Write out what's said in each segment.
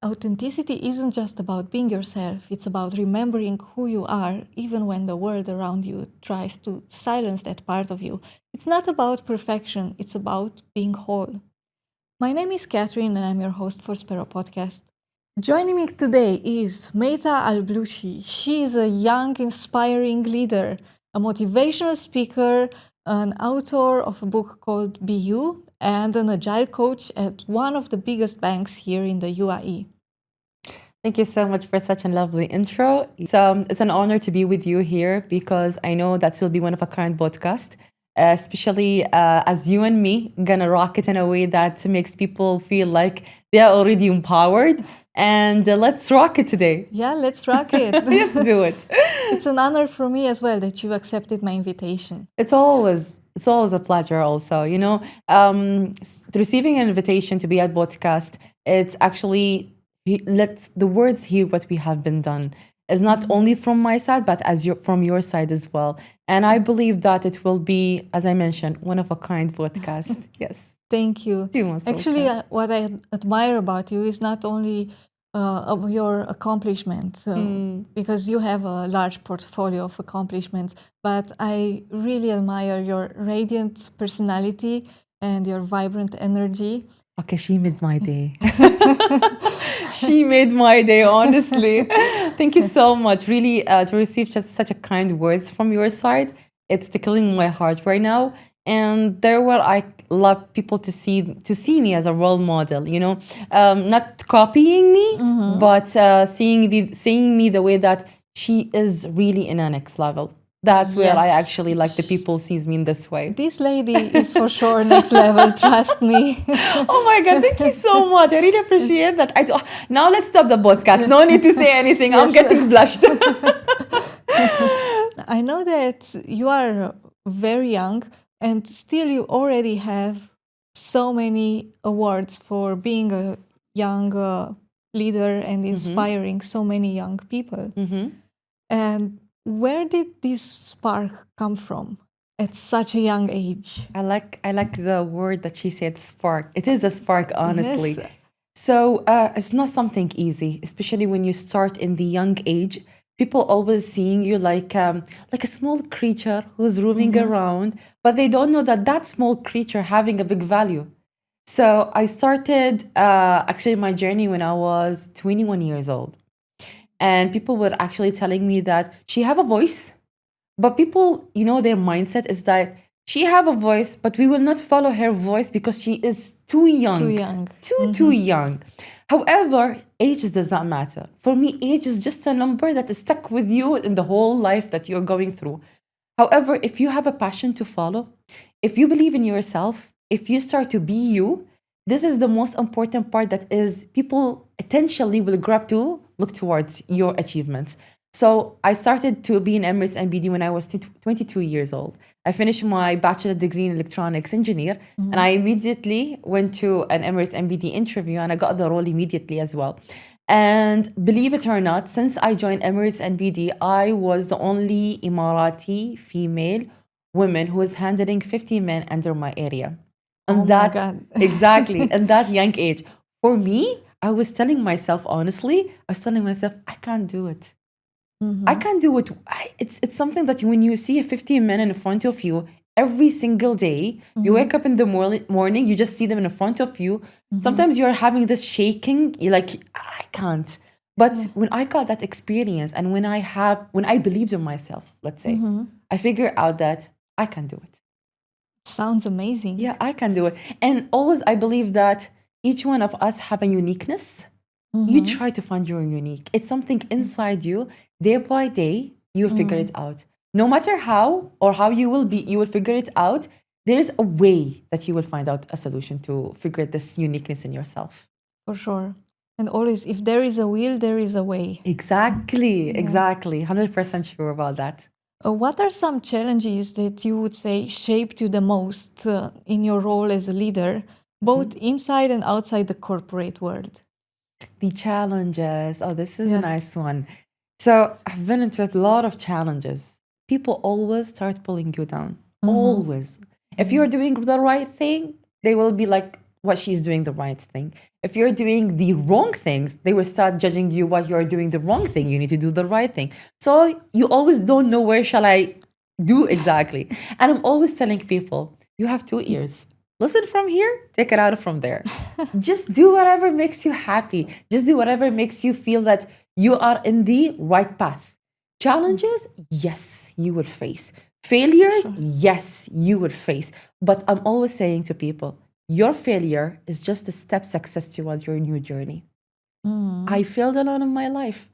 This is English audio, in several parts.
authenticity isn't just about being yourself, it's about remembering who you are, even when the world around you tries to silence that part of you. It's not about perfection, it's about being whole. My name is Catherine, and I'm your host for Spero Podcast. Joining me today is Maitha Al Blooshi. She is a young, inspiring leader, a motivational speaker, an author of a book called Be You, and an agile coach at one of the biggest banks here in the UAE. Thank you so much for such a lovely intro. It's an honor to be with you here because I know that will be one of a kind podcast, especially as you and me gonna rock it in a way that makes people feel like they are already empowered. And let's rock it today. Yeah, let's rock it. Let's do it. It's an honor for me as well that you accepted my invitation. It's always a pleasure. Also, receiving an invitation to be at podcast. It's actually let the words hear what we have been done is not only from my side but from your side as well, and I believe that it will be, as I mentioned, one of a kind podcast. Yes, thank you. You're most Actually, welcome. what I admire about you is not only of your accomplishments, because you have a large portfolio of accomplishments, but I really admire your radiant personality and your vibrant energy. Okay, she made my day. She made my day, honestly. Thank you so much. Really, to receive just such a kind words from your side, it's tickling my heart right now. And there where I love people to see me as a role model, not copying me, but seeing me the way that she is really in a next level. That's where I actually like the people sees me in this way. This lady is for sure next level, trust me. Oh my God, thank you so much. I really appreciate that. Now let's stop the podcast. No need to say anything. Yes. I'm getting blushed. I know that you are very young and still you already have so many awards for being a young leader and inspiring so many young people. And where did this spark come from at such a young age? I like the word that she said, spark. It is a spark, honestly. Yes. So it's not something easy, especially when you start in the young age. People always seeing you like a small creature who's roaming around, but they don't know that small creature having a big value. So I started actually my journey when I was 21 years old. And people were actually telling me that she have a voice, but people, their mindset is that she have a voice, but we will not follow her voice because she is too young. Too young. Too young. However, age does not matter. For me, age is just a number that is stuck with you in the whole life that you're going through. However, if you have a passion to follow, if you believe in yourself, if you start to be you, this is the most important part that is people potentially will grab to look towards your achievements. So I started to be in Emirates MBD when I was 22 years old. I finished my bachelor degree in electronics engineer, and I immediately went to an Emirates MBD interview, and I got the role immediately as well. And believe it or not, since I joined Emirates MBD, I was the only Emirati female woman who was handling 50 men under my area. And my God. Exactly, in that young age. For me, I was telling myself, honestly, I can't do it. I can't do it. It's something that when you see 50 men in front of you every single day, you wake up in the morning, you just see them in front of you. Sometimes you're having this shaking. You're like, I can't. But when I got that experience and when I believed in myself, let's say, I figured out that I can do it. Sounds amazing. Yeah, I can do it. And always I believe that each one of us have a uniqueness. You try to find your unique. It's something inside you. Day by day, you'll figure it out. No matter how or how you will be, you will figure it out. There is a way that you will find out a solution to figure this uniqueness in yourself. For sure. And always, if there is a will, there is a way. Exactly. 100% sure about that. What are some challenges that you would say shaped you the most in your role as a leader, both inside and outside the corporate world? The challenges. Oh, this is a nice one. So I've been into a lot of challenges. People always start pulling you down. Always. If you're doing the right thing, they will be like, what she's doing the right thing. If you're doing the wrong things, they will start judging you what you're doing the wrong thing. You need to do the right thing. So you always don't know where shall I do exactly. And I'm always telling people, you have two ears. Listen from here, take it out from there. Just do whatever makes you happy. Just do whatever makes you feel that you are in the right path. Challenges, yes, you will face. Failures, yes, you will face. But I'm always saying to people, your failure is just a step success towards your new journey. I failed a lot in my life.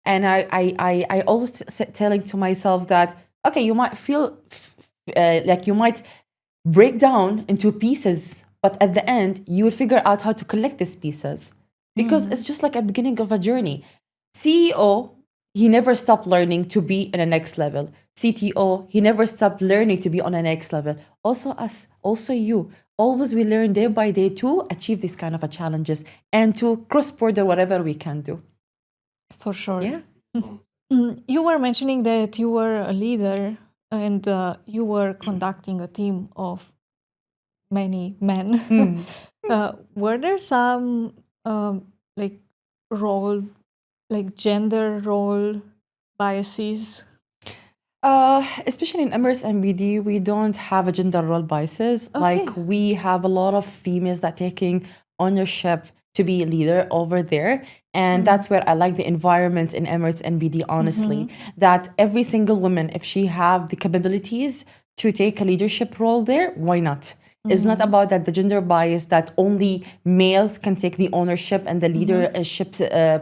And I always telling to myself that, okay, you might feel like you might break down into pieces, but at the end, you will figure out how to collect these pieces because it's just like a beginning of a journey. CEO, he never stopped learning to be in the next level. CTO, he never stopped learning to be on the next level. Also us, also you. Always we learn day by day to achieve these kind of a challenges and to cross border whatever we can do. For sure. Yeah. You were mentioning that you were a leader and you were conducting a team of many men. Were there some like role, like gender role biases? Especially in Emirates and BD, we don't have a gender role biases. Like Okay. we have a lot of females that taking ownership to be a leader over there. And that's where I like the environment in Emirates and BD, honestly, that every single woman, if she have the capabilities to take a leadership role there, why not? It's not about that the gender bias that only males can take the ownership and the leadership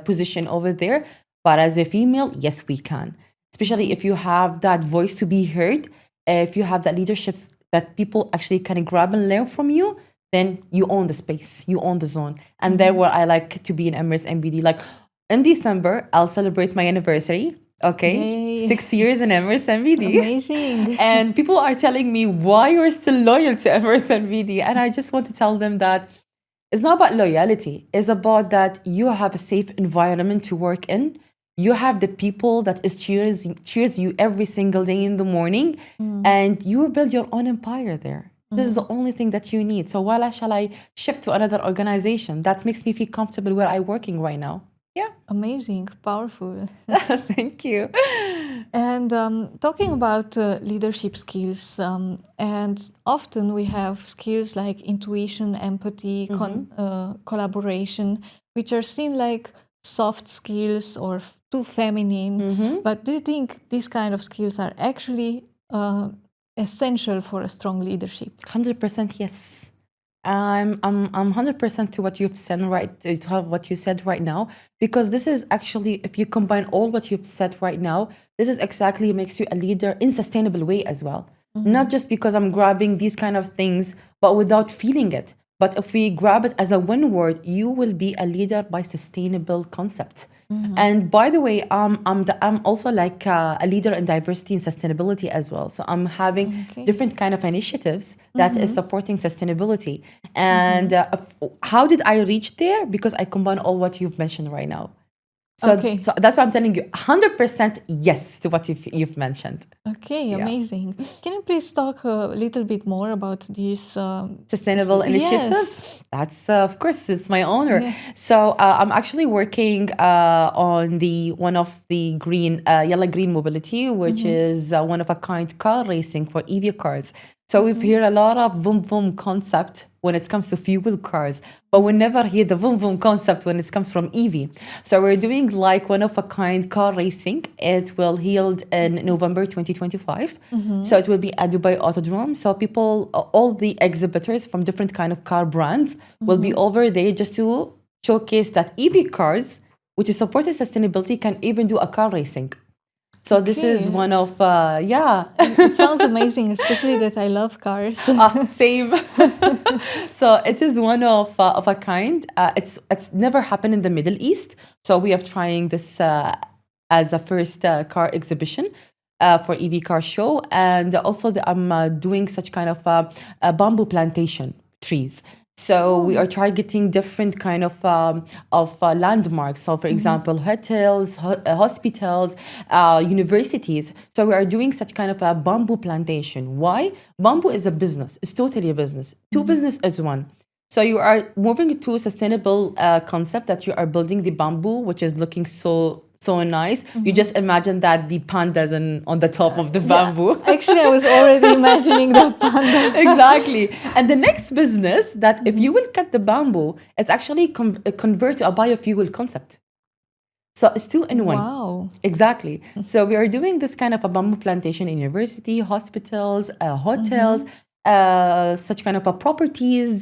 position over there. But as a female, yes, we can. Especially if you have that voice to be heard, if you have that leadership that people actually can grab and learn from you, then you own the space, you own the zone. And there where I like to be in Emirates MBD. Like in December, I'll celebrate my anniversary. Okay, Yay. 6 years in Emirates MBD. Amazing. And people are telling me why you're still loyal to Emirates MBD. And I just want to tell them that it's not about loyalty. It's about that you have a safe environment to work in. You have the people that is cheers you every single day in the morning, and you build your own empire there. This is the only thing that you need. So why shall I shift to another organization? That makes me feel comfortable where I'm working right now. Yeah. Amazing, powerful. Thank you. And talking about leadership skills, and often we have skills like intuition, empathy, collaboration, which are seen like soft skills or too feminine. But do you think these kind of skills are actually essential for a strong leadership? 100% yes. I'm 100% to what you've said what you said right now, because this is actually, if you combine all what you've said right now, this is exactly makes you a leader in sustainable way as well. Not just because I'm grabbing these kind of things, but without feeling it. But if we grab it as a one word, you will be a leader by sustainable concept. And by the way, I'm also like a leader in diversity and sustainability as well. So I'm having different kind of initiatives that is supporting sustainability. And how did I reach there? Because I combine all what you've mentioned right now. So that's why I'm telling you 100% yes to what you've mentioned. Okay, amazing. Can you please talk a little bit more about these sustainable initiatives? Yes. That's of course, it's my honor. Yeah. So I'm actually working on the one of the yellow green mobility, which is one of a kind car racing for EV cars. So we've heard a lot of vroom vroom concept when it comes to fuel cars, but we never hear the vroom vroom concept when it comes from EV. So we're doing like one of a kind car racing. It will held in November 2025. So it will be at Dubai Autodrome. So people, all the exhibitors from different kind of car brands will be over there just to showcase that EV cars, which is supporting sustainability, can even do a car racing. So this is one of, It sounds amazing, especially that I love cars. Same. So it is one of a kind. It's never happened in the Middle East. So we are trying this as a first car exhibition for EV car show. And also I'm doing such kind of a bamboo plantation trees. So we are targeting different kind of landmarks. So, for example, hotels, hospitals, universities. So we are doing such kind of a bamboo plantation. Why? Bamboo is a business. It's totally a business. Two business is one. So you are moving to a sustainable concept that you are building the bamboo, which is looking so nice. You just imagine that the pandas on the top of the Yeah, bamboo. actually, I was already imagining the panda. Exactly. And the next business that if you will cut the bamboo, it's actually convert to a biofuel concept. So it's two in one. Wow. Exactly. So we are doing this kind of a bamboo plantation in university, hospitals, hotels, such kind of a properties,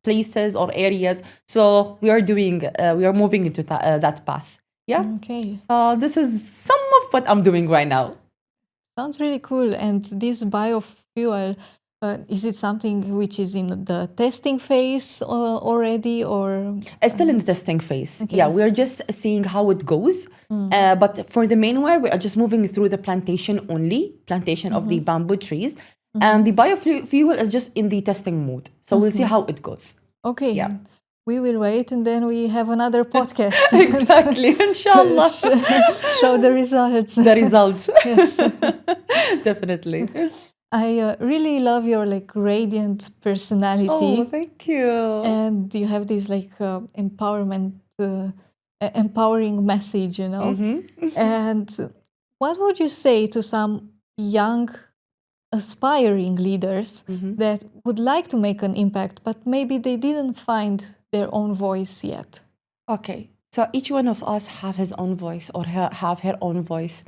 places or areas. So we are moving into that path. Yeah. Okay. This is some of what I'm doing right now. Sounds really cool. And this biofuel, is it something which is in the testing phase already, or It's still in the testing phase. Okay. Yeah, we're just seeing how it goes. But for the main one, we are just moving through the plantation of the bamboo trees. And the biofuel is just in the testing mode. So we'll see how it goes. Okay? Yeah. We will wait, and then we have another podcast. Exactly, inshallah. Show the results. The results. Yes. Definitely. I really love your radiant personality. Oh, thank you. And you have this empowerment, empowering message, And what would you say to some young, aspiring leaders that would like to make an impact, but maybe they didn't find their own voice yet? Okay, so each one of us have his own voice or have her own voice.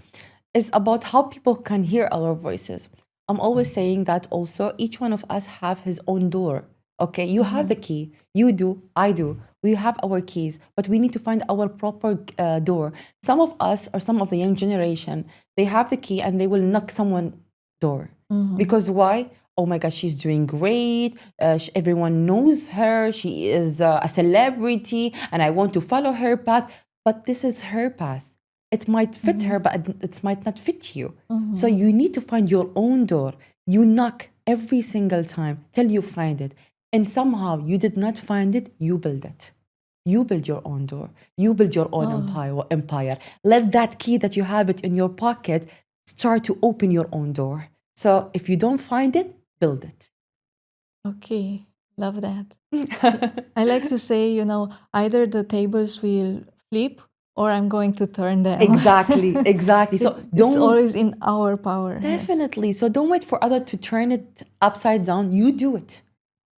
It's about how people can hear our voices. I'm always saying that also each one of us have his own door. Okay, you have the key. You do, I do. We have our keys, but we need to find our proper door. Some of us or some of the young generation, they have the key and they will knock someone's door. Because why? Oh my God, she's doing great. Everyone knows her. She is a celebrity and I want to follow her path. But this is her path. It might fit her, but it might not fit you. So you need to find your own door. You knock every single time till you find it. And somehow you did not find it, you build it. You build your own door. You build your own empire. Let that key that you have it in your pocket start to open your own door. So if you don't find it, build it. Okay, love that. I like to say, either the tables will flip or I'm going to turn them. Exactly. So it's always in our power. Definitely. So don't wait for others to turn it upside down. You do it.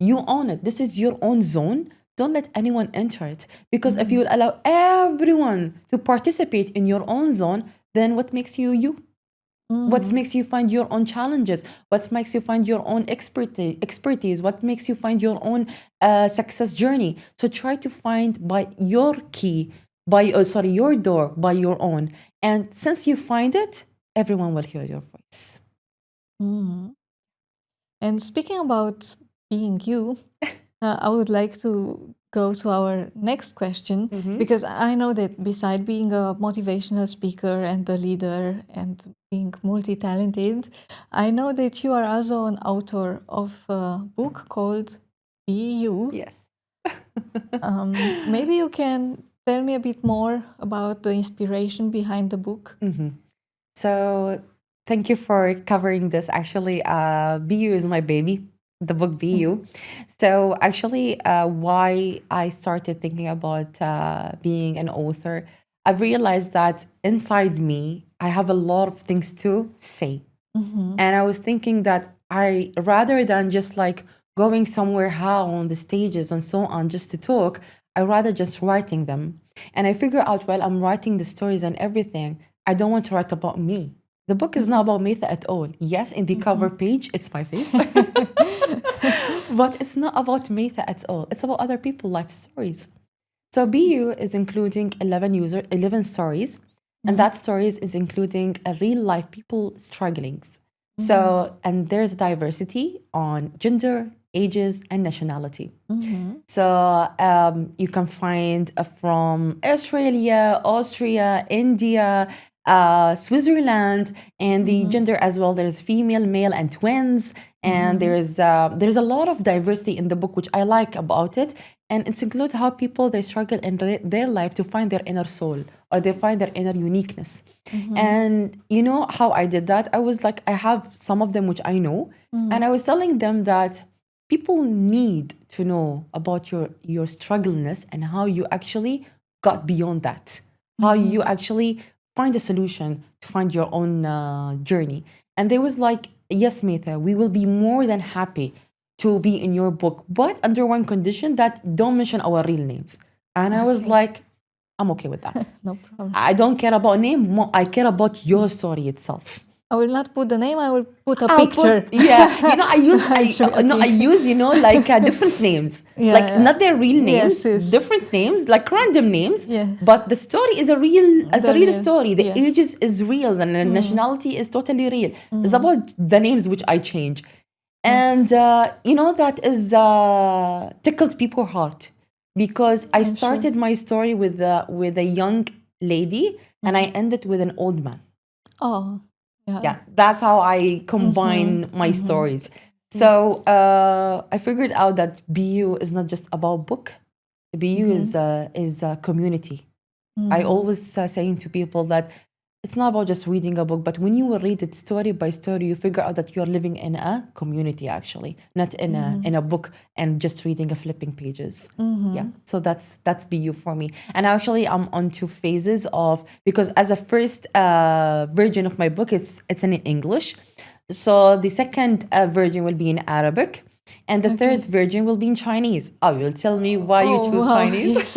You own it. This is your own zone. Don't let anyone enter it. Because if you allow everyone to participate in your own zone, then what makes you you? What makes you find your own challenges? What makes you find your own expertise? What makes you find your own success journey? So try to find by your key, your door by your own. And since you find it, everyone will hear your voice. And speaking about being you, I would like to go to our next question because I know that beside being a motivational speaker and a leader and being multi-talented, I know that you are also an author of a book called Be You. Yes. Maybe you can tell me a bit more about the inspiration behind the book. So thank you for covering this. Actually, Be You is my baby. The book Be You. So actually, why I started thinking about being an author, I've realized that inside me, I have a lot of things to say. And I was thinking that I, rather than just going somewhere how on the stages and so on just to talk, I rather just writing them. And I figure out while I'm writing the stories and everything, I don't want to write about me. The book is not about Maitha at all. Yes, in the cover page, it's my face. But it's not about Maitha at all. It's about other people's life stories. So Be You is including 11 stories. And that stories is including a real life people strugglings. So, and there's diversity on gender, ages, and nationality. So you can find from Australia, Austria, India, Switzerland, and the gender as well. There's female, male, and twins, and there's a lot of diversity in the book, which I like about it. And it's include how people they struggle in their life to find their inner soul or they find their inner uniqueness. And you know how I did that? I was I have some of them which I know, and I was telling them that people need to know about your struggleness and how you actually got beyond that, how you actually find a solution to find your own journey. And they was like, yes, Maitha, we will be more than happy to be in your book, but under one condition, that don't mention our real names. And I was Okay. like, I'm okay with that. No problem. I don't care about name. I care about your story itself. I will not put the name. I will put a I'll picture. yeah, I use Actually, I used like different names, Yeah, like yeah. not their real names, Yes, yes. different names, like random names. Yes. But the story is a The real real, story. The yes. ages is real, and the nationality is totally real. It's about the names which I change, and that is tickled people's heart because I I'm sure. started my story with a young lady, and I ended with an old man. Oh, yeah. Yeah, that's how I combine my stories. So I figured out that BU is not just about book. BU is a community. I always saying to people that it's not about just reading a book, but when you will read it story by story, you figure out that you're living in a community actually, not in a book and just reading a flipping pages. Yeah, so that's BU for me. And actually, I'm on two phases of, because as a first version of my book, it's in English. So the second version will be in Arabic. And the third version will be in Chinese. Oh, you'll tell me why you choose wow, Chinese? Yes.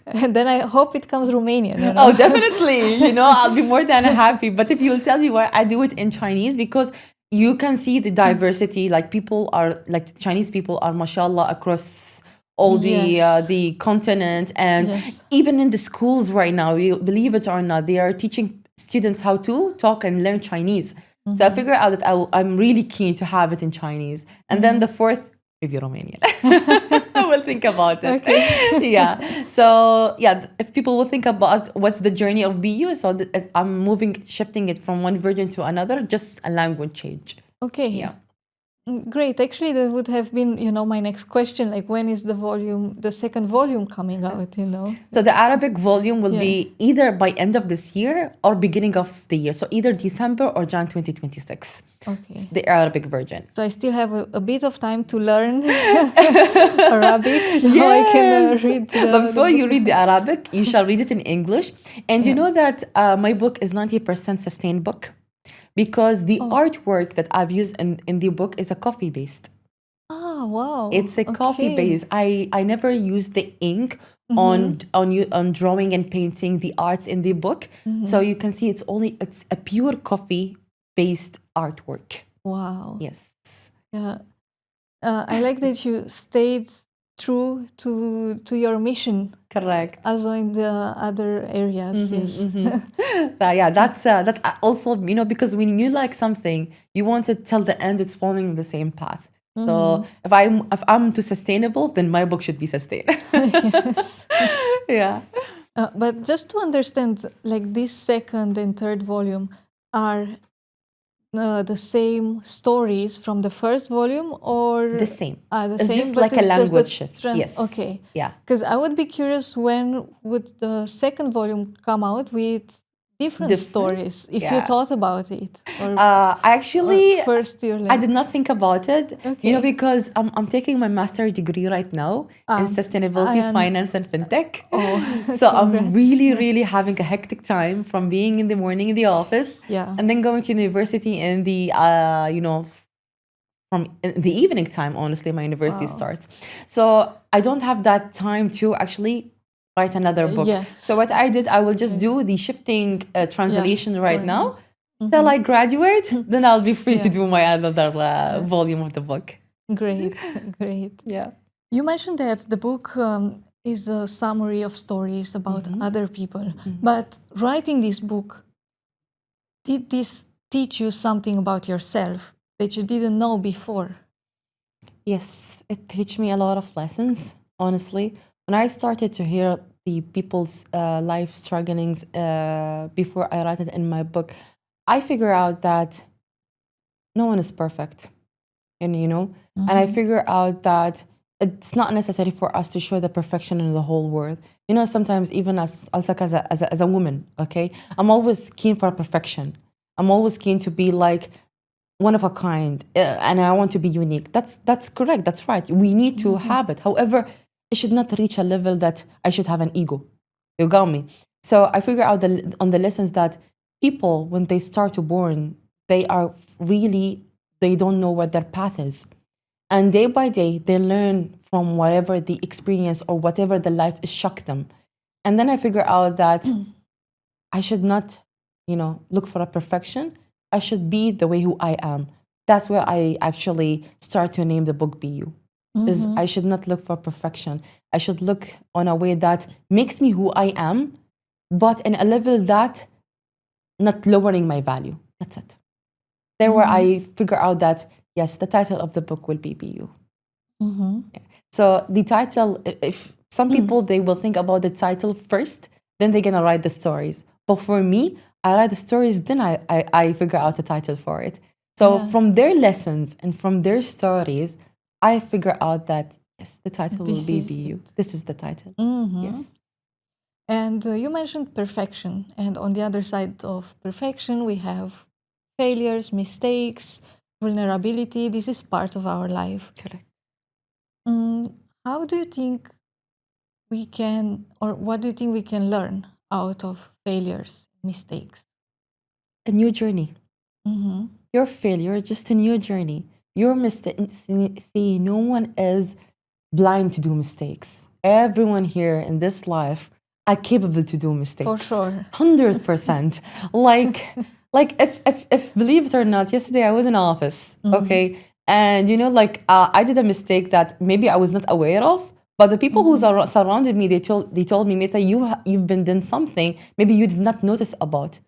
And then I hope it comes Romanian. You know? Oh, definitely. I'll be more than happy. But if you'll tell me why I do it in Chinese, because you can see the diversity. Like Chinese people are, mashallah, across all Yes. the continent, and Yes. even in the schools right now, you believe it or not, they are teaching students how to talk and learn Chinese. So I figure out that I'm really keen to have it in Chinese. And then the fourth, maybe Romanian. I will think about it. Okay. Yeah. So yeah, if people will think about what's the journey of BU, so I'm shifting it from one version to another, just a language change. Okay. Yeah. Great. Actually, that would have been, my next question. Like, when is the second volume coming out? So the Arabic volume will Yeah. be either by end of this year or beginning of the year. So either December or Jan 2026. Okay. It's the Arabic version. So I still have a bit of time to learn Arabic, so I can read. But before you read the Arabic, you shall read it in English. And you know that my book is 90% sustained book, because the artwork that I've used in the book is a coffee based. Ah, wow. It's a coffee Okay. base. I never used the ink on drawing and painting the arts in the book. So you can see it's a pure coffee based artwork. Wow. Yes. Yeah. I like that you stayed true to your mission, Correct. also in the other areas. Yes. Yeah, that's also, because when you like something, you want it till the end, it's following the same path. So if I'm too sustainable, then my book should be sustained. Yes. Yeah. But just to understand, like, this second and third volume are the same stories from the first volume, or The same. the It's same, just but like a it's just language shift. Yes. Okay. Yeah. Because I would be curious, when would the second volume come out with different Different? stories, if you Yeah. thought about it, or Actually, first you're I like, did not think about it, Okay. because I'm taking my master degree right now in sustainability, finance, and fintech. So I'm congrats. really, really having a hectic time from being in the morning in the office, Yeah. and then going to university in the, from in the evening time. Honestly, my university starts, so I don't have that time to actually write another book. Yes. So what I did, I will just do the shifting translation right for now. Till I graduate, then I'll be free to Yeah. do my another volume of the book. Great, great. Yeah. You mentioned that the book is a summary of stories about other people, but writing this book, did this teach you something about yourself that you didn't know before? Yes, it taught me a lot of lessons, honestly. When I started to hear the people's life strugglings before I write it in my book, I figure out that no one is perfect. And and I figure out that it's not necessary for us to show the perfection in the whole world. Sometimes even as also as a woman, okay, I'm always keen for perfection. I'm always keen to be like one of a kind, and I want to be unique. That's correct. That's right. We need to have it. However, it should not reach a level that I should have an ego. You got me. So I figure out on the lessons that people, when they start to born, they are really, they don't know what their path is, and day by day they learn from whatever the experience or whatever the life is shock them. And then I figure out that I should not, look for a perfection. I should be the way who I am. That's where I actually start to name the book Be You. Is I should not look for perfection. I should look on a way that makes me who I am, but in a level that not lowering my value. That's it. There where I figure out that, yes, the title of the book will be You. Yeah. So the title, if some people, they will think about the title first, then they're going to write the stories. But for me, I write the stories, then I figure out the title for it. So from their lessons and from their stories, I figure out that, yes, the title will be You. This is the title. Yes. And you mentioned perfection. And on the other side of perfection, we have failures, mistakes, vulnerability. This is part of our life. Correct. How do you think we can, or what do you think we can learn out of failures, mistakes? A new journey. Your failure is just a new journey. Your mistake. See, no one is blind to do mistakes. Everyone here in this life are capable to do mistakes. For sure. 100%. like if believe it or not, yesterday I was in office, okay? And I did a mistake that maybe I was not aware of, but the people who surrounded me, they told me, Maitha, you've been done something maybe you did not notice about.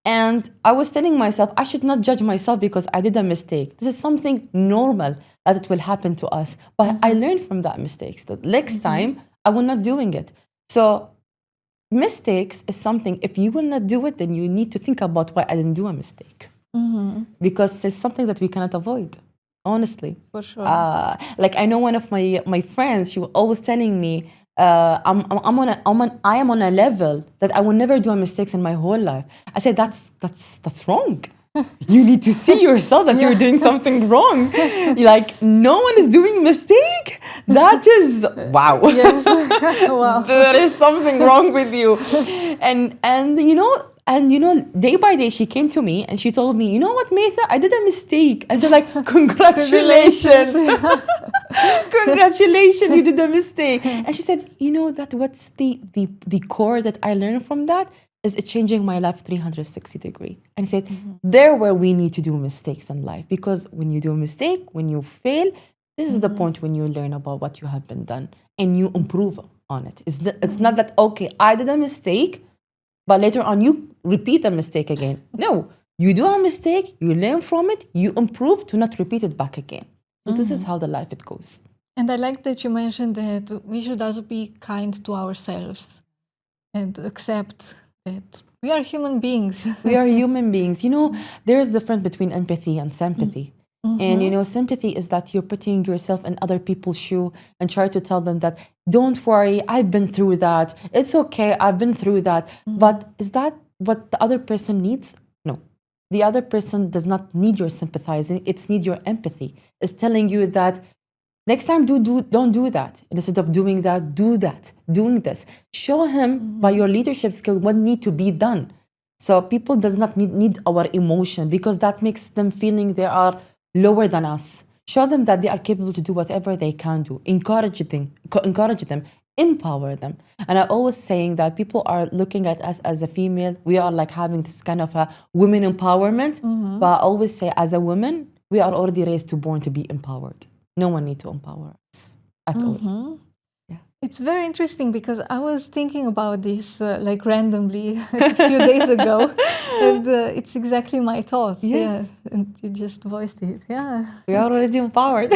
And I was telling myself, I should not judge myself because I did a mistake. This is something normal that it will happen to us. But I learned from that mistake. So next time, I will not doing it. So mistakes is something, if you will not do it, then you need to think about why I didn't do a mistake. Because it's something that we cannot avoid, honestly. For sure. I know one of my friends, she was always telling me, I am on a level that I will never do a mistakes in my whole life. I said, that's wrong. You need to see yourself that you're doing something wrong. Like, no one is doing mistake. That is wow. Yes. Wow. There is something wrong with you. And day by day she came to me and she told me, you know what, Maitha, I did a mistake. And she's like, congratulations. Congratulations, you did a mistake. And she said, that what's the core that I learned from that is it changing my life 360 degree. And he said, there where we need to do mistakes in life. Because when you do a mistake, when you fail, this is the point when you learn about what you have been done and you improve on it. It's not that, okay, I did a mistake, but later on you repeat the mistake again. No, you do a mistake, you learn from it, you improve to not repeat it back again. So this is how the life it goes. And I like that you mentioned that we should also be kind to ourselves and accept that we are human beings. We are human beings. There is difference between empathy and sympathy. And sympathy is that you're putting yourself in other people's shoe and try to tell them that, don't worry, I've been through that. It's okay, I've been through that. But is that what the other person needs? No. The other person does not need your sympathizing. It's need your empathy. It's telling you that next time, don't do that. Instead of doing that, do that. Doing this. Show him by your leadership skill what need to be done. So people does not need our emotion because that makes them feeling they are lower than us. Show them that they are capable to do whatever they can do. Encourage them, empower them. And I always saying that people are looking at us as a female. We are like having this kind of a women empowerment. But I always say, as a woman, we are already raised to born to be empowered. No one need to empower us at all. Yeah. It's very interesting because I was thinking about this randomly a few days ago, and it's exactly my thoughts. Yes. Yeah, and you just voiced it. Yeah, We are already empowered.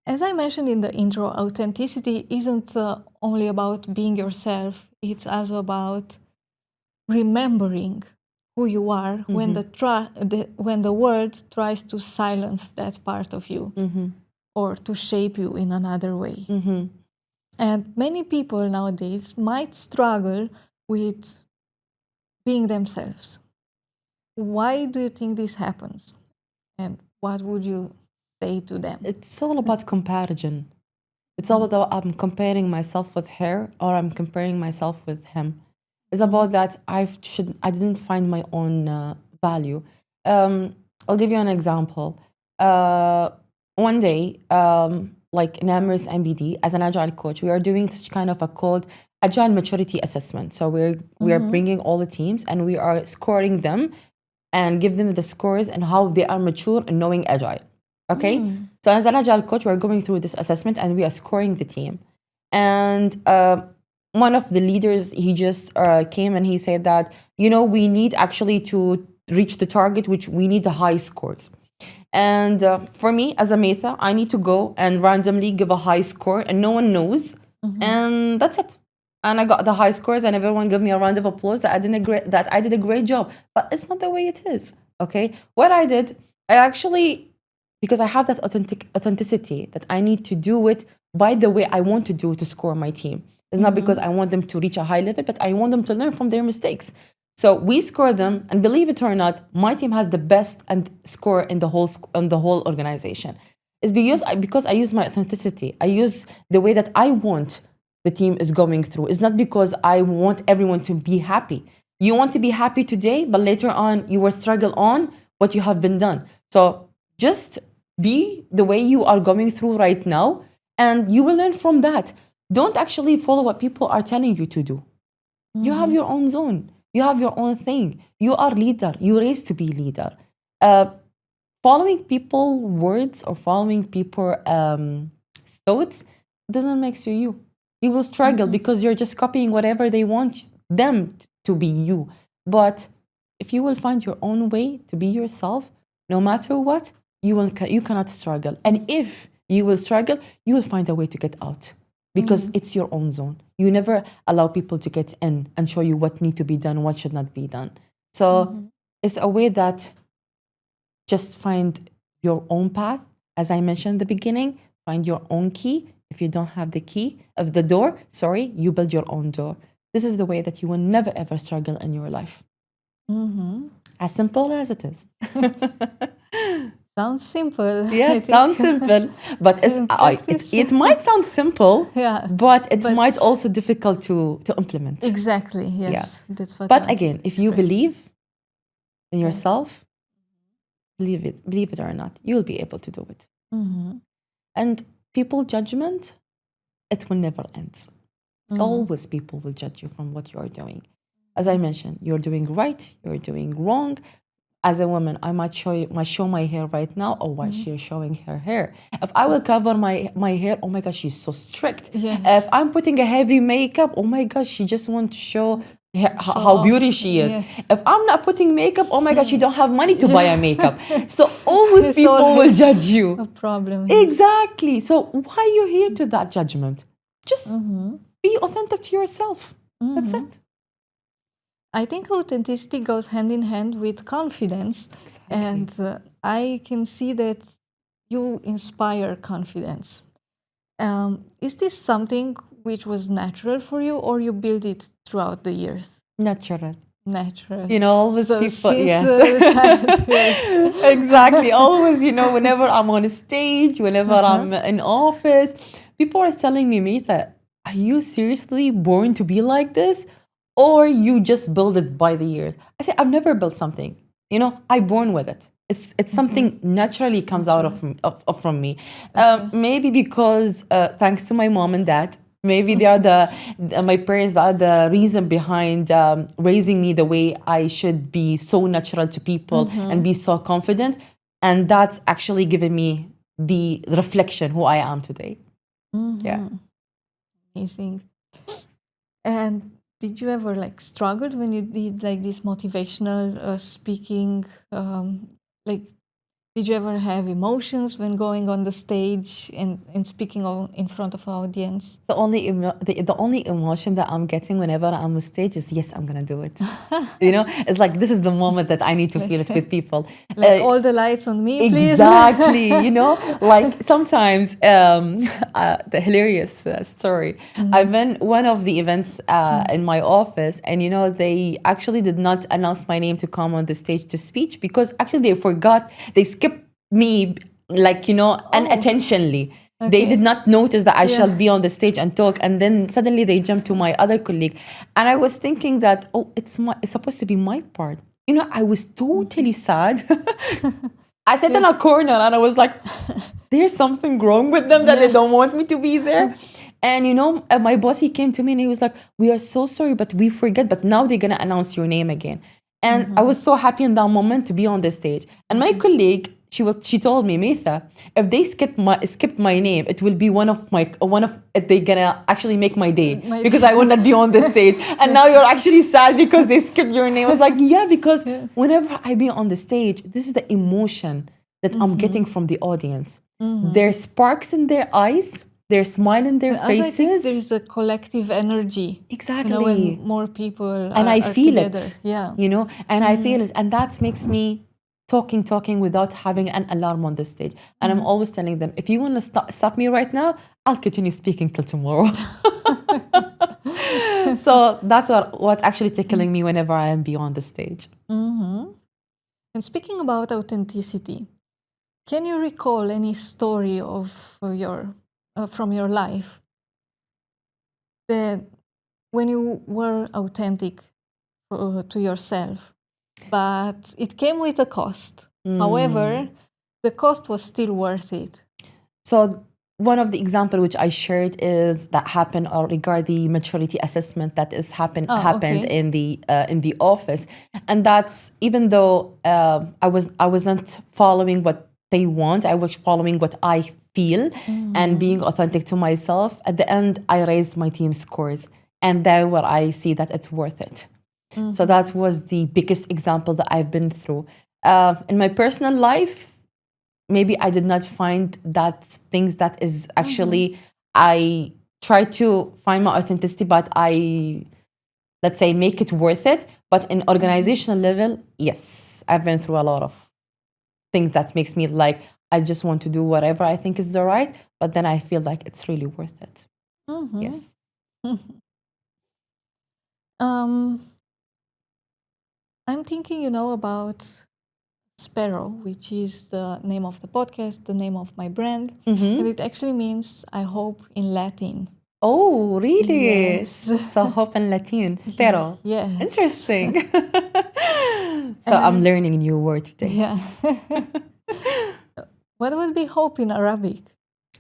As I mentioned in the intro, authenticity isn't only about being yourself. It's also about remembering who you are when when the world tries to silence that part of you or to shape you in another way. And many people nowadays might struggle with being themselves. why do you think this happens? And what would you say to them? It's all about comparison. It's all about I'm comparing myself with her or I'm comparing myself with him. It's about that I didn't find my own value. I'll give you an example. One day, like in Emirates MBD, as an agile coach, we are doing such kind of a called agile maturity assessment. So we're bringing all the teams and we are scoring them and give them the scores and how they are mature in knowing agile. Okay, so as an agile coach, we're going through this assessment and we are scoring the team. And one of the leaders, he just came and he said that, we need actually to reach the target, which we need the high scores. And for me, as a Maitha, I need to go and randomly give a high score and no one knows. And that's it. And I got the high scores and everyone gave me a round of applause that I did a great job. But it's not the way it is. Okay. What I did, I actually, because I have that authenticity that I need to do it by the way I want to do to score my team. It's not because I want them to reach a high level, but I want them to learn from their mistakes. So we score them, and believe it or not, my team has the best and score in the whole organization. It's because I use my authenticity. I use the way that I want the team is going through. It's not because I want everyone to be happy. You want to be happy today, but later on you will struggle on what you have been done. So just be the way you are going through right now, and you will learn from that. Don't actually follow what people are telling you to do. You have your own zone. You have your own thing. You are leader. You're raised to be leader. Following people words or following people thoughts doesn't make you you. You will struggle because you're just copying whatever they want them to be you. But if you will find your own way to be yourself, no matter what, you cannot struggle. And if you will struggle, you will find a way to get out because it's your own zone. You never allow people to get in and show you what need to be done, what should not be done. So it's a way that just find your own path. As I mentioned in the beginning, find your own key. If you don't have the key of the door, you build your own door. This is the way that you will never ever struggle in your life. As simple as it is. Sounds simple. Yes, sounds simple, but it might sound simple, Yeah, but it might also difficult to implement. Exactly. Yes, that's what. But I again, if you express. believe in yourself, believe it or not, you will be able to do it. And people judgment, it will never end. Always people will judge you from what you are doing. As I mentioned, you're doing right, you're doing wrong. As a woman, I might show my hair right now. Oh, why she's showing her hair? If I will cover my hair, oh my gosh, she's so strict. Yes. If I'm putting a heavy makeup, oh my gosh, she just wants to show how beauty she is. Yes. If I'm not putting makeup, oh my gosh, you don't have money to buy a makeup. So always It's people will always judge you. a problem. Yes. Exactly. So why are you here to that judgment? Just be authentic to yourself. That's it. I think authenticity goes hand in hand with confidence. Exactly. And I can see that you inspire confidence. Is this something which was natural for you, or you built it throughout the years? Natural. Natural. Always So people, since, yes. Exactly. Always, whenever I'm on a stage, whenever I'm in office, people are telling me, Maitha, are you seriously born to be like this? Or you just build it by the years? I say, I've never built something. I born with it. It's something naturally comes out from me. Maybe because thanks to my mom and dad, maybe they are my parents are the reason behind raising me the way I should be so natural to people and be so confident. And that's actually given me the reflection who I am today. Yeah. Amazing. And did you ever struggled when you did this motivational speaking? Like Did you ever have emotions when going on the stage and speaking in front of an audience? The only emotion that I'm getting whenever I'm on stage is yes, I'm gonna do it. You know, it's like this is the moment that I need to feel it with people. Like all the lights on me, please. Exactly. You know, like sometimes the hilarious story. I've been one of the events in my office, and you know, they actually did not announce my name to come on the stage to speak because actually they forgot. They skipped me, like, you know, unintentionally. They Okay. did not notice that I shall Yeah. be on the stage and talk, and then suddenly they jumped to my other colleague, and I was thinking that, oh, it's supposed to be my part. You know, I was totally sad. I sat in a corner and I was like, there's something wrong with them that they Yeah. don't want me to be there. And you know, my boss, he came to me and he was like, we are so sorry, but we forget, but now they're gonna announce your name again. And I was so happy in that moment to be on the stage. And my colleague, she told me, Maitha, if they skipped my name, it will be they gonna actually make my day My because day. I will not be on the stage. And now you're actually sad because they skipped your name. I was like, yeah, because whenever I be on the stage, this is the emotion that I'm getting from the audience. There's sparks in their eyes, there's smile in their Also, I think faces. there is a collective energy. Exactly. You know, when more people And I are feel together. it. Yeah. You know, and I feel it. And that makes me talking without having an alarm on the stage. And I'm always telling them, if you want to stop me right now, I'll continue speaking till tomorrow. So that's what actually tickling me whenever I am beyond the stage. And speaking about authenticity, can you recall any story of from your life that when you were authentic to yourself, but it came with a cost? However, the cost was still worth it. So one of the example which I shared is that happened or regard the maturity assessment that is happened Okay. in the office, and that's even though I wasn't following what they want, I was following what I feel and being authentic to myself. At the end, I raised my team scores, and there where I see that it's worth it. So that was the biggest example that I've been through. In my personal life, maybe I did not find that things that is actually I try to find my authenticity, but I, let's say, make it worth it. But in organizational level, yes, I've been through a lot of things that makes me like I just want to do whatever I think is the right, but then I feel like it's really worth it. Yes. Um, I'm thinking, about Spero, which is the name of the podcast, the name of my brand, and it actually means I hope in Latin. Oh, really? Yes. So hope and Latin, Spero. Yes. Interesting. So I'm learning a new word today. Yeah. What would be hope in Arabic?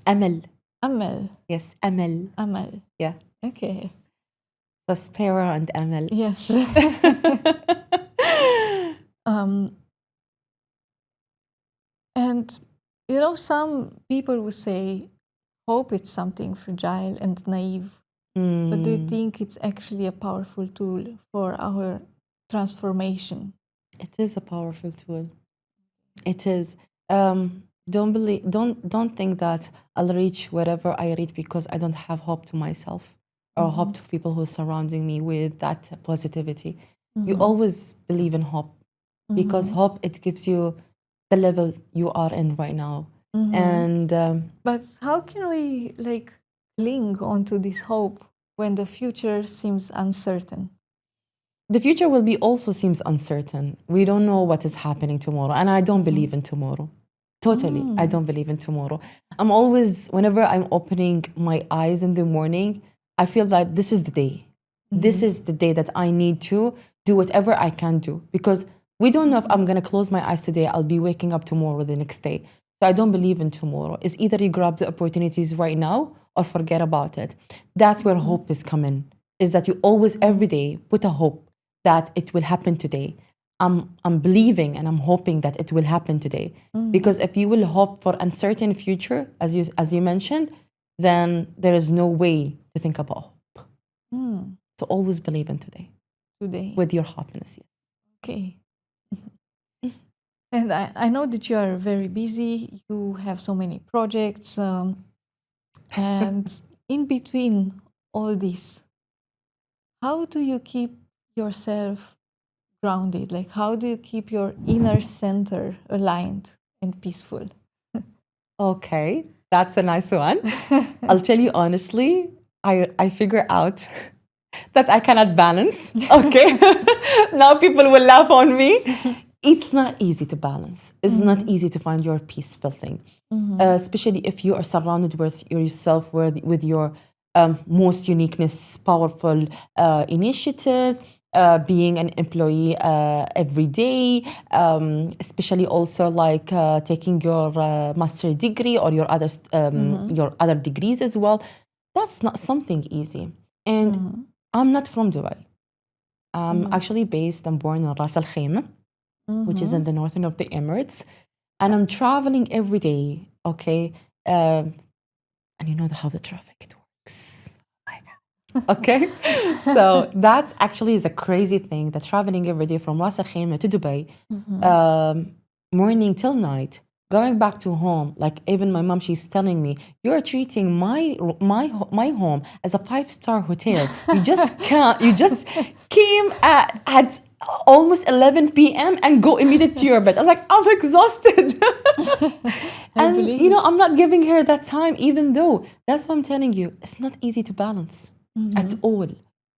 Amal. Amal. Yes, Amal. Amal. Yeah. Okay. So Spero and Amal. Yes. And some people would say hope it's something fragile and naive. But do you think it's actually a powerful tool for our transformation? It is a powerful tool. It is. Don't think that I'll reach wherever I reach because I don't have hope to myself or hope to people who are surrounding me with that positivity. You always believe in hope because hope, it gives you the level you are in right now. And But how can we cling onto this hope when the future seems uncertain? the future will be also seems uncertain. We don't know what is happening tomorrow, and I don't believe in tomorrow. Totally, I don't believe in tomorrow. I'm always, whenever I'm opening my eyes in the morning, I feel that this is the day. This is the day that I need to do whatever I can do because we don't know if I'm gonna close my eyes today. I'll be waking up tomorrow, the next day. So I don't believe in tomorrow. It's either you grab the opportunities right now or forget about it. That's where hope is coming. Is that you always every day put a hope that it will happen today. I'm believing and I'm hoping that it will happen today. Because if you will hope for uncertain future, as you mentioned, then there is no way to think about hope. So always believe in today Today. with your happiness. Okay. And I know that you are very busy. You have so many projects, and in between all this, how do you keep yourself grounded? Like, how do you keep your inner center aligned and peaceful? Okay, that's a nice one. I'll tell you honestly, I figure out that I cannot balance. Okay. Now people will laugh on me. It's not easy to balance. It's not easy to find your peaceful thing, especially if you are surrounded with yourself with your most uniqueness, powerful initiatives. Being an employee every day, especially also like taking your master degree or your other degrees as well. That's not something easy. And I'm not from Dubai. I'm actually based and born in Ras Al Khaimah, which is in the northern of the Emirates. And I'm traveling every day, okay? And you know how the traffic it works. Oh my God. Okay? So that actually is a crazy thing, that traveling every day from Ras Al Khaimah to Dubai, morning till night, going back to home, like even my mom, she's telling me, you're treating my home as a five-star hotel. You just can't, you just came at almost 11 p.m. and go immediately to your bed. I was like, I'm exhausted. And you know, I'm not giving her that time, even though that's what I'm telling you, it's not easy to balance at all.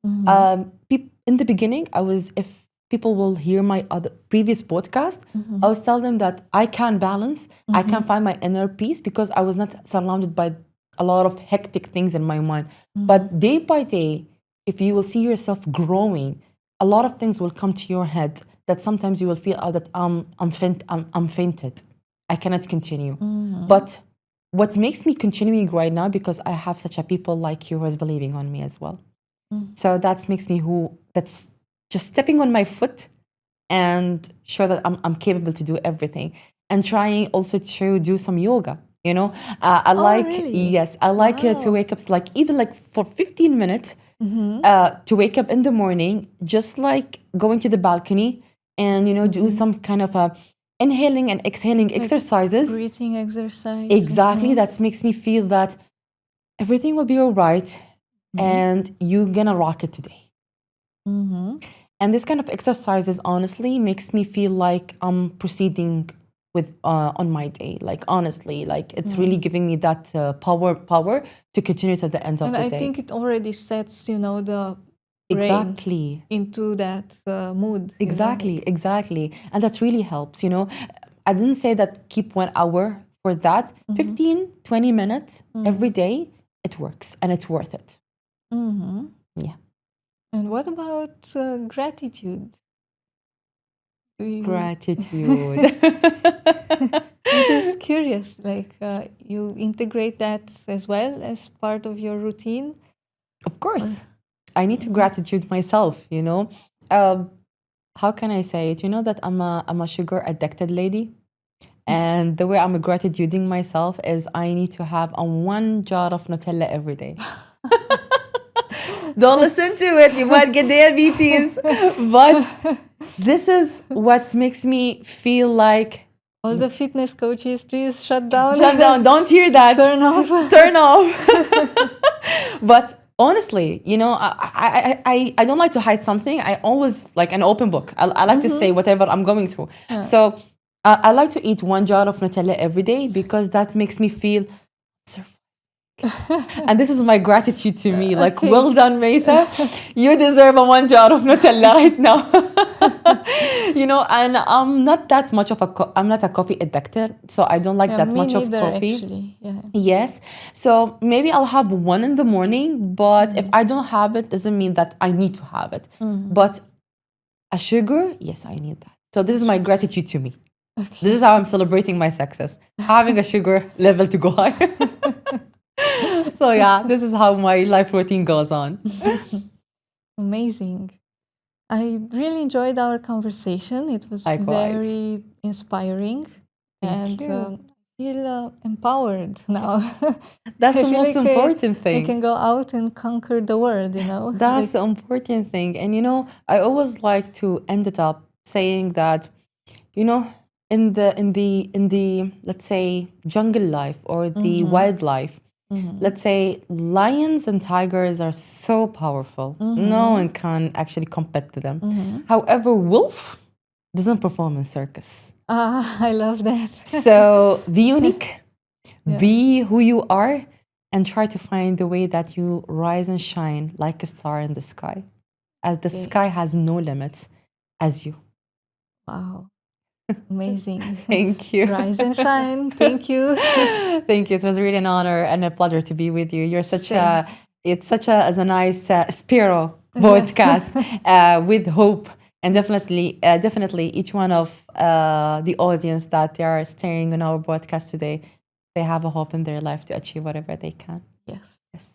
In the beginning, if people will hear my other previous podcast, I was tell them that I can balance, I can find my inner peace because I was not surrounded by a lot of hectic things in my mind. But day by day, if you will see yourself growing, a lot of things will come to your head that sometimes you will feel, oh, that I'm fainted. I cannot continue. But what makes me continuing right now, because I have such a people like you who is believing on me as well. So that makes me that's just stepping on my foot and sure that I'm capable to do everything. And trying also to do some yoga, you know. I like, really? yes, I like to wake up, like even like for 15 minutes, to wake up in the morning, just like going to the balcony and, you know, do some kind of inhaling and exhaling Like exercises. breathing exercise. Exactly. That makes me feel that everything will be all right and you're gonna rock it today. And this kind of exercises honestly makes me feel like I'm proceeding with on my day. Like honestly, like it's really giving me that power to continue to the end of And the I day. think it already sets, you know, the brain Exactly. into that mood. You know, Exactly, like, exactly. And that really helps, you know. I didn't say that keep 1 hour for that. 15, 20 minutes every day, it works and it's worth it. Yeah. and what about gratitude? Do you, Gratitude. I'm just curious, like you integrate that as well as part of your routine? Of course. I need to gratitude myself, you know. How can I say it? You know that I'm a sugar addicted lady. And the way I'm gratituding myself is I need to have a 1 jar of Nutella every day. Don't listen to it, you might get diabetes. But this is what makes me feel like, All the fitness coaches, please shut down. shut down, don't hear that. Turn off. Turn off. But honestly, you know, I don't like to hide something. I always like an open book. I like to say whatever I'm going through. So I like to eat 1 jar of Nutella every day because that makes me feel and this is my gratitude to me. Like, well done, Maitha. You deserve a 1 jar of Nutella right now. You know, and I'm not that much of I'm not a coffee addicted, so I don't like that Me much of neither, coffee. actually. Yeah. Yes. So maybe I'll have one in the morning, but if I don't have it, doesn't mean that I need to have it. But a sugar, yes, I need that. So this is my gratitude to me. This is how I'm celebrating my success. Having a sugar level to go high. So yeah, this is how my life routine goes on. Amazing. I really enjoyed our conversation. It was Likewise. very inspiring. Thank and you. I feel empowered now. That's I the feel most like important I thing. can go out and conquer the world, you know? That's Like, the important thing. And you know, I always like to end it up saying that, you know, in the let's say jungle life or the wildlife, let's say lions and tigers are so powerful. No one can actually compete to them. However, wolf doesn't perform in circus. I love that. So be unique, Yeah. be who you are, and try to find the way that you rise and shine like a star in the sky, as the Okay. sky has no limits as you. Wow. Amazing. Thank you. Rise and shine. Thank you. Thank you. It was really an honor and a pleasure to be with you. You're such Same. it's such as a nice Spero podcast with hope. And definitely each one of the audience that they are staying on our podcast today, they have a hope in their life to achieve whatever they can. Yes. Yes.